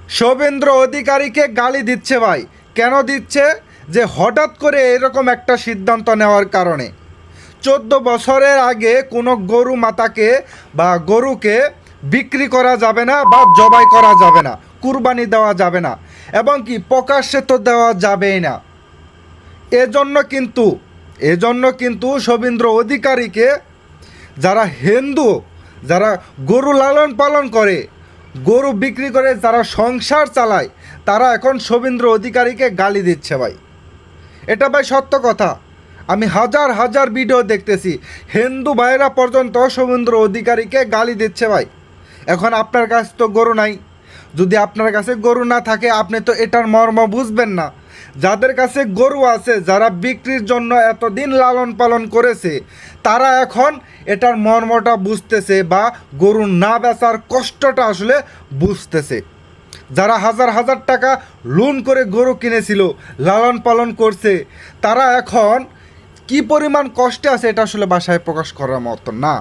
শুভেন্দু অধিকারীকে গালি দিচ্ছে ভাই। কেন দিচ্ছে? যে হঠাৎ করে এরকম একটা সিদ্ধান্ত নেওয়ার কারণে 14 বছরের আগে কোনো গরু মাতাকে বা গরুকে বিক্রি করা যাবে না বা জবাই করা যাবে না, কুরবানি দেওয়া যাবে না, এবং কি প্রকাশ্যে তো দেওয়া যাবেই না। এজন্য কিন্তু শুভেন্দু অধিকারীকে যারা হিন্দু, যারা গরু লালন পালন করে, গরু বিক্রি করে যারা সংসার চালায়, তারা এখন শুভেন্দু অধিকারীকে গালি দিচ্ছে ভাই। এটা ভাই সত্য কথা। আমি হাজার হাজার ভিডিও দেখতেছি, হিন্দু ভাইরা পর্যন্ত শুভেন্দু অধিকারীকে গালি দিচ্ছে ভাই। এখন আপনার কাছে তো গরু নাই, যদি আপনার কাছে গরু না থাকে আপনি তো এটার মর্ম বুঝবেন না। যাদের কাছে গরু আছে, যারা বিক্রির জন্য এতদিন লালন পালন করেছে, তারা এখন এটার মর্মটা বুঝতেছে বা গরু না বেচার কষ্টটা আসলে বুঝতেছে। যারা হাজার হাজার টাকা লোন করে গরু কিনেছিল, লালন পালন করছে, তারা এখন কি পরিমাণ কষ্টে আছে এটা আসলে ভাষায় প্রকাশ করার মতো না।